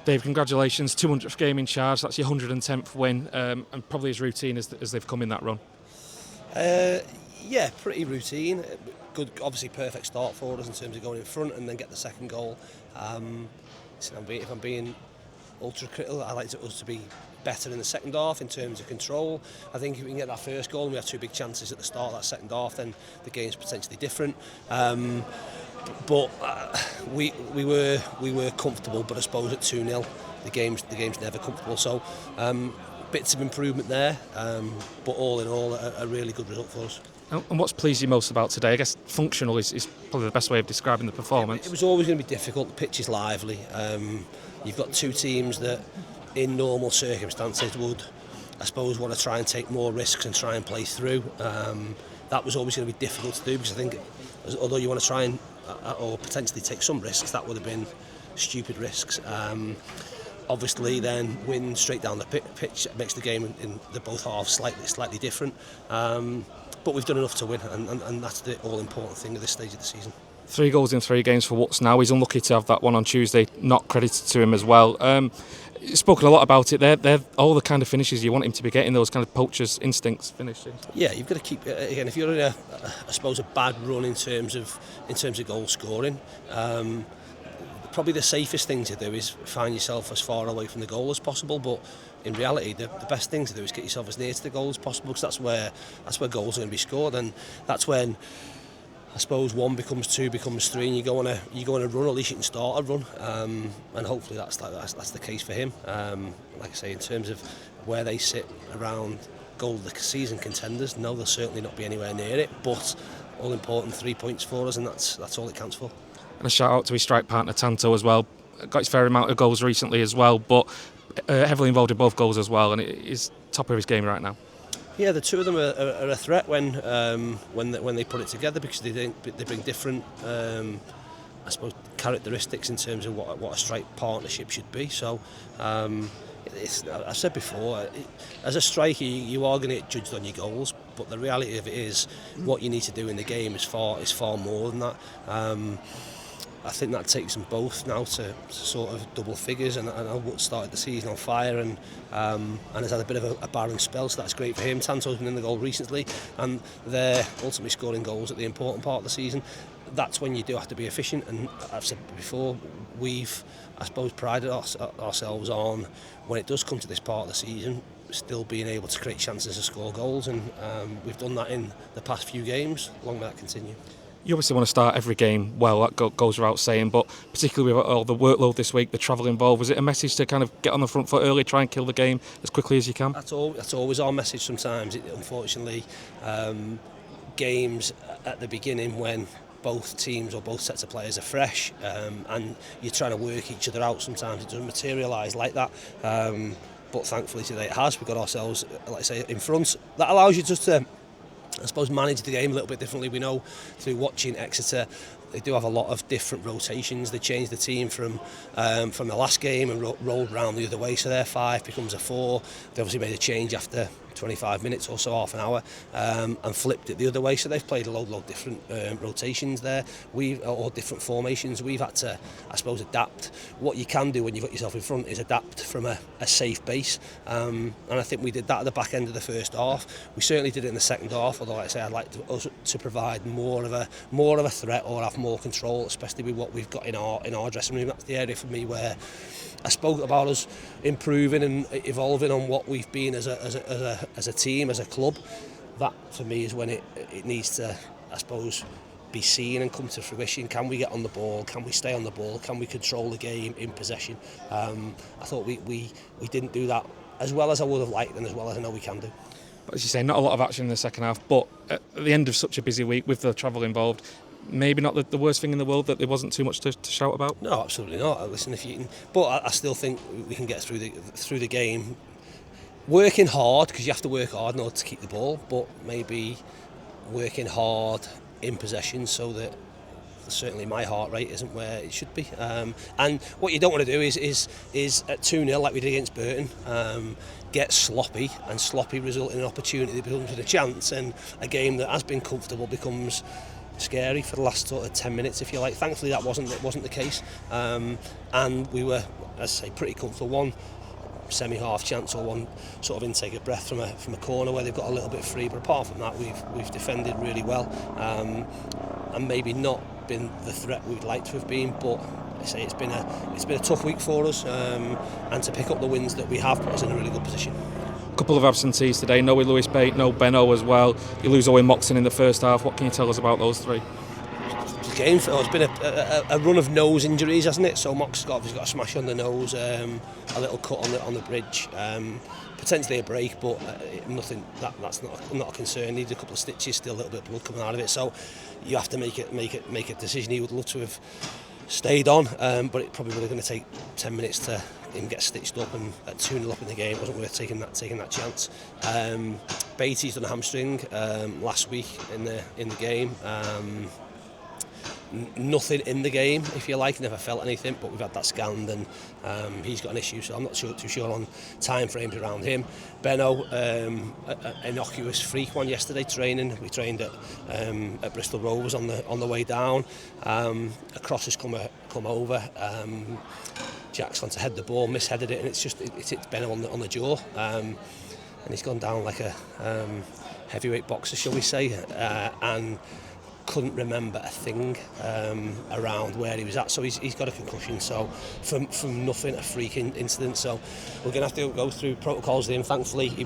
Dave, congratulations, 200th game in charge, that's your 110th win, and probably as routine as they've come in that run. Yeah, pretty routine. Good, obviously perfect start for us in terms of going in front and then get the second goal. If I'm being ultra critical, I like us to be better in the second half in terms of control. I think if we can get that first goal and we have two big chances at the start of that second half, then the game's potentially different. But we were comfortable, but I suppose at 2-0 the game's never comfortable. So bits of improvement there, but all in all a really good result for us. And what's pleased you most about today? I guess functional is probably the best way of describing the performance. It was always going to be difficult. The pitch is lively. You've got two teams that in normal circumstances would, I suppose, want to try and take more risks and try and play through. That was always going to be difficult to do because I think although you want to try and or potentially take some risks, that would have been stupid risks. Obviously then wind straight down the pitch makes the game in the both halves slightly different, but we've done enough to win, and that's the all important thing at this stage of the season. 3 goals in 3 games for Watts now. He's unlucky to have that one on Tuesday not credited to him as well. You've spoken a lot about it. They're all the kind of finishes you want him to be getting, those kind of poacher's instincts finishing. Yeah, you've got to keep again, if you're in I suppose a bad run in terms of goal scoring, probably the safest thing to do is find yourself as far away from the goal as possible, but in reality the best thing to do is get yourself as near to the goal as possible, because that's where goals are going to be scored, and that's when I suppose 1 becomes 2 becomes 3 and you go on a run. At least you can start a run, and hopefully that's the case for him. Like I say, in terms of where they sit around goal of the season contenders, no, they'll certainly not be anywhere near it, but all important 3 points for us, and that's all it counts for. And a shout out to his strike partner Tanto as well. Got his fair amount of goals recently as well, but heavily involved in both goals as well, and he's top of his game right now. Yeah, the two of them are a threat when they put it together, because they bring different I suppose characteristics in terms of what a strike partnership should be. So I've said before, as a striker you are going to get judged on your goals, but the reality of it is what you need to do in the game is far more than that. I think that takes them both now to sort of double figures, and Wood started the season on fire and has had a bit of a barren spell, so that's great for him. Tanto's been in the goal recently, and they're ultimately scoring goals at the important part of the season. That's when you do have to be efficient, and I've said before, we've, I suppose, prided ourselves on, when it does come to this part of the season, still being able to create chances to score goals, and we've done that in the past few games. Long may that continue. You obviously want to start every game well, that goes without saying, but particularly with all the workload this week, the travel involved, was it a message to kind of get on the front foot early, try and kill the game as quickly as you can? That's always our message. Sometimes, unfortunately, games at the beginning when both teams or both sets of players are fresh, and you're trying to work each other out, sometimes it doesn't materialise like that. But thankfully today it has. We've got ourselves, like I say, in front. That allows you just to, I suppose, manage the game a little bit differently. We know through watching Exeter, they do have a lot of different rotations. They changed the team from the last game and rolled round the other way, so their 5 becomes a 4. They obviously made a change after 25 minutes or so, half an hour, and flipped it the other way, so they've played a load of different rotations there, or different formations. We've had to, I suppose, adapt. What you can do when you've got yourself in front is adapt from a safe base, and I think we did that at the back end of the first half. We certainly did it in the second half, although, like I say, I'd like us to provide more of a threat, or have more control, especially with what we've got in our dressing room. That's the area for me where I spoke about us improving and evolving on what we've been as a team, as a club. That for me is when it needs to, I suppose, be seen and come to fruition. Can we get on the ball? Can we stay on the ball? Can we control the game in possession? I thought we didn't do that as well as I would have liked, and as well as I know we can do. But as you say, not a lot of action in the second half, but at the end of such a busy week with the travel involved, maybe not the worst thing in the world that there wasn't too much to shout about? No, absolutely not. Listen, if you can, but I still think we can get through the game working hard, because you have to work hard in order to keep the ball, but maybe working hard in possession so that certainly my heart rate isn't where it should be. And what you don't want to do is at 2-0 like we did against Burton, get sloppy, and sloppy result in an opportunity that becomes a chance, and a game that has been comfortable becomes scary for the last sort of 10 minutes, if you like. Thankfully that wasn't the case, and we were as I say, pretty comfortable. One semi-half chance or one sort of intake of breath from a corner where they've got a little bit free, but apart from that, we've defended really well, and maybe not been the threat we'd like to have been, but I say it's been a tough week for us, and to pick up the wins that we have put us in a really good position. Couple of absentees today, no Lewis Bate, no Benno as well. You lose Owen Moxon in the first half. What can you tell us about those three? Game, it's been a run of nose injuries, hasn't it? So Mox has got a smash on the nose, a little cut on the bridge, potentially a break, but nothing. That's not a concern. Needs a couple of stitches, still a little bit of blood coming out of it. So you have to make a decision. He would love to have stayed on, but it probably would have going to take 10 minutes to him get stitched up, and at 2-0 up in the game, it wasn't worth taking that chance. Beatty's done a hamstring last week in the game. Nothing in the game, if you like, never felt anything, but we've had that scanned, and he's got an issue, so I'm not too sure on time frames around him. Benno, an innocuous freak one yesterday training. We trained at Bristol Rovers on the way down. A cross has come over. Jack's gone to head the ball, misheaded it, and it's hit Benno on the jaw, and he's gone down like a heavyweight boxer, shall we say, and couldn't remember a thing around where he was at, so he's got a concussion. So from nothing, a freak incident. So we're going to have to go through protocols with him. Thankfully, he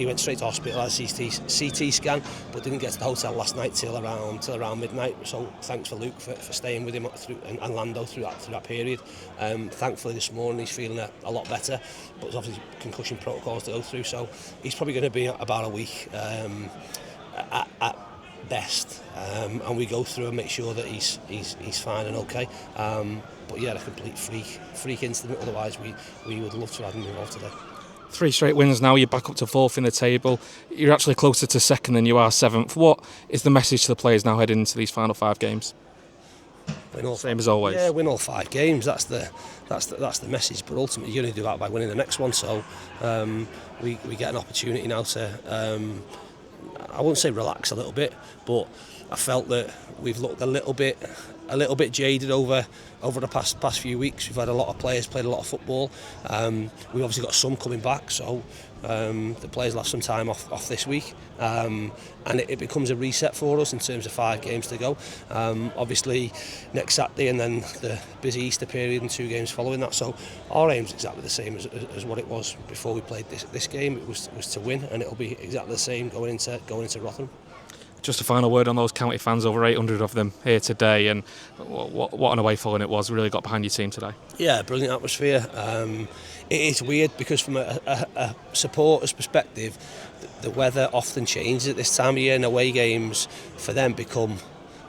went straight to hospital, had a CT scan, but didn't get to the hotel last night till around midnight. So thanks for Luke for staying with him through, and Lando through that period. Thankfully this morning he's feeling a lot better, but there's obviously concussion protocols to go through. So he's probably going to be about a week at best, and we go through and make sure that he's fine and okay. But yeah, a complete freak incident. Otherwise, we would love to have him involved today. 3 straight wins now. You're back up to 4th in the table. You're actually closer to 2nd than you are 7th. What is the message to the players now heading into these final 5 games? Same as always. Yeah, win all 5 games. That's the message. But ultimately, you're going to do that by winning the next one. So we get an opportunity now to. I won't say relax a little bit, but I felt that we've looked a little bit jaded over the past few weeks. We've had a lot of players played a lot of football. We've obviously got some coming back, so the players will have some time off this week, and it becomes a reset for us in terms of 5 games to go. Obviously next Saturday, and then the busy Easter period and 2 games following that. So our aim's exactly the same as what it was before we played this game. It was to win, and it'll be exactly the same going into Rotherham. Just a final word on those county fans, over 800 of them here today, and what an away following it was. Really got behind your team today. Yeah, brilliant atmosphere. It is weird because from a supporter's perspective, the weather often changes at this time of year, and away games for them become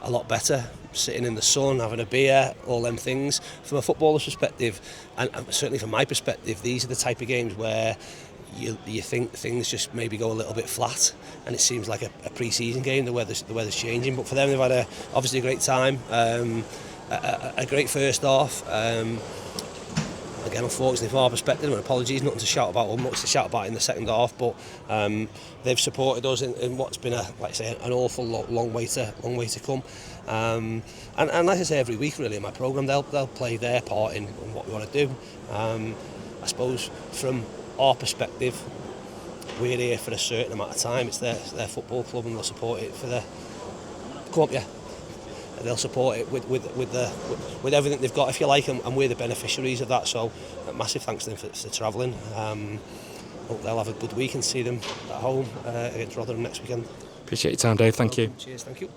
a lot better. Sitting in the sun, having a beer, all them things. From a footballer's perspective, and certainly from my perspective, these are the type of games where you think things just maybe go a little bit flat, and it seems like a pre-season game. The weather's changing, but for them they've had obviously a great time, a great first half. Again, unfortunately from our perspective, and apologies, nothing to shout about or much to shout about in the second half, but they've supported us in what's been an awful long way to come. And like I say every week really in my programme, they'll play their part in what we want to do. I suppose from our perspective, we're here for a certain amount of time. It's their football club, and they'll support it for the club. Yeah, they'll support it with everything they've got, if you like, and we're the beneficiaries of that. So, massive thanks to them for travelling. Hope they'll have a good week and see them at home against Rotherham next weekend. Appreciate your time, Dave. Thank you. Cheers. Thank you.